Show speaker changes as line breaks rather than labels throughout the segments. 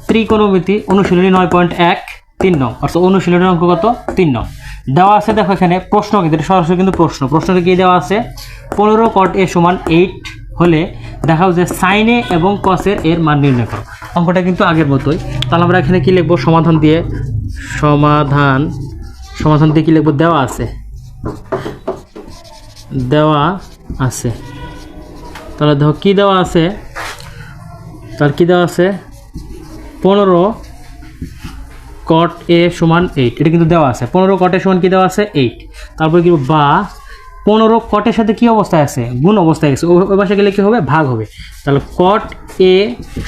ত্রিকোণমিতি অনুশীলনী 9.1 3 নং, অর্থাৎ অনুশীলনের অঙ্ক কত 3 নং দেওয়া আছে। দেখো এখানে প্রশ্ন কিন্তু এটা সরাসরি কিন্তু প্রশ্নটা কি দেওয়া আছে, 15 cot a = 8 হলে দেখাও যে sin a এবং cos a এর মান নির্ণয় করো। অঙ্কটা কিন্তু আগের মতোই। তাহলে আমরা এখানে কি লিখবো, সমাধান দিয়ে কি লিখবো, দেওয়া আছে। তাহলে দেখো কি দেওয়া আছে, 15 cot a = 8, এটা কিন্তু দেওয়া আছে। 15 cot a কি দেওয়া আছে 8, তারপরে কি বা 15 cot এর সাথে কি অবস্থায় আছে, গুণ অবস্থায় আছে, ওই পাশে গেলে কি হবে, ভাগ হবে। তাহলে cot a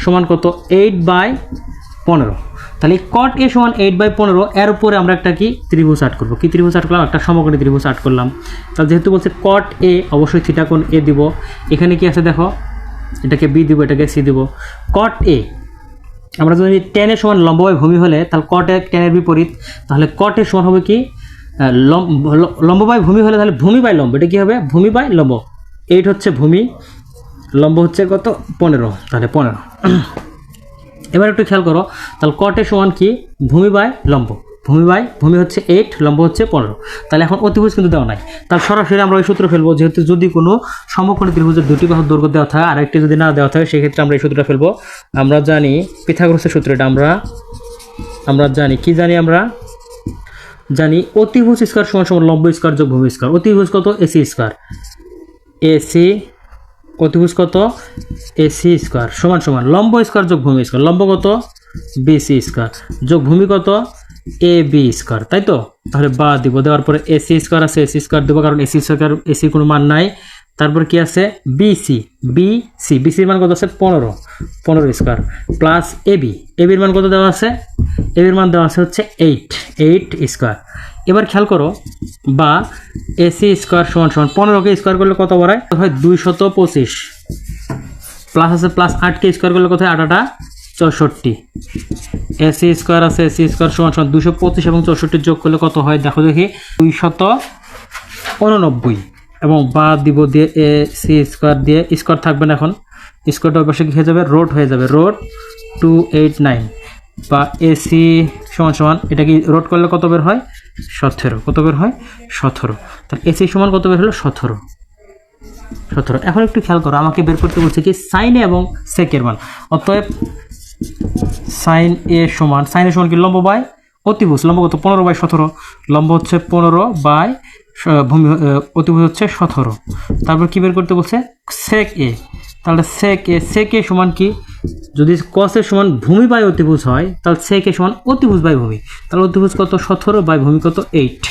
= কত 8/15। তাহলে cot a = 8/15 এর উপরে আমরা একটা কি ত্রিভুজ আট করব। কি ত্রিভুজ আট করলাম, একটা সমকোণী ত্রিভুজ আট করলাম। তাহলে যেহেতু বলছে cot a, অবশ্যই থিটা কোণ a দিব। এখানে কি আছে দেখো, এটাকে b দিব, এটাকে c দিব। cot a আমরা যদি tan a = লম্ব বাই ভূমি হলে, তাহলে cot a tan এর বিপরীত, তাহলে cot a = হবে কি লম্ব বাই ভূমি হলে, তাহলে ভূমি বাই লম্ব, এটা কি হবে, ভূমি বাই লম্ব। 8 হচ্ছে ভূমি, লম্ব হচ্ছে কত 15, তাহলে 15। এবার একটু খেয়াল করো, তাহলে cot a = কি ভূমি বাই লম্ব, ভূমি হচ্ছে 8, লম্ব হচ্ছে 15। তাহলে এখন অতিভুজ কিন্তু দেওয়া নাই, তাহলে সরাসরি আমরা ওই সূত্র ফেলবো। যেহেতু যদি কোনো সমকোণী ত্রিভুজের দুটি বাহুর দৈর্ঘ্য দেওয়া থাকে আর একটি যদি না দেওয়া থাকে, সেক্ষেত্রে আমরা এই সূত্রটা ফেলবো। আমরা জানি পিথাগোরাসের সূত্র, এটা আমরা জানি, কি জানি, আমরা জানি অতিভুজ স্কয়ার = লম্ব স্কয়ার যোগ ভূমি স্কয়ার। অতিভুজ কত AC স্কয়ার, অতিভুজ কত AC স্কয়ার = লম্ব স্কয়ার যোগ ভূমি স্কয়ার। লম্ব কত BC স্কয়ার যোগ ভূমি কত AB স্কয়ার, তাই তো। তাহলে বা দিব, দেওয়ার পরে AC স্কয়ার আছে, AC স্কয়ার দেবো, কারণ AC কোনো মান নাই। তারপর কি আছে BC এর মান কত আছে 15 স্কয়ার প্লাস AB এর মান কত দেওয়া আছে, AB এর মান দেওয়া আছে হচ্ছে 8 স্কয়ার। এবার খেয়াল করো, বা AC স্কয়ার = 15 কে স্কয়ার করলে কত হয় 225, প্লাস আছে প্লাস 8 কে স্কয়ার করলে কত হয় 8 64। AC স্কয়ার আছে, AC স্কয়ার = 225 এবং 64 যোগ করলে কত হয়, দেখো দেখি 289। এবং বা দিব দিয়ে AC স্কয়ার দিয়ে স্কয়ার থাকবে না, এখন স্কয়ারটা ওই পাশে কি হয়ে যাবে, রোড হয়ে যাবে, রোড 289। বা AC = এটা কি রোড করলে কত বের হয় 17, কত বের হয় 17। তাহলে AC = কত বের হলো 17। এখন একটু খেয়াল করো, আমাকে বের করতে বলছে কি sin a এবং sec এর মান। অতএব sin a = কি লম্ব বাই অতিভুজ, লম্ব কত 15/17, লম্ব হচ্ছে 15 বাই ভূমি, অতিভুজ হচ্ছে 17। তারপর কি বের করতে বলছে sec a, তাহলে sec a = কি, যদি cos a = ভূমি বাই অতিভুজ হয়, তাহলে sec a = অতিভুজ বাই ভূমি। তাহলে অতিভুজ কত 17 বাই ভূমি কত 8।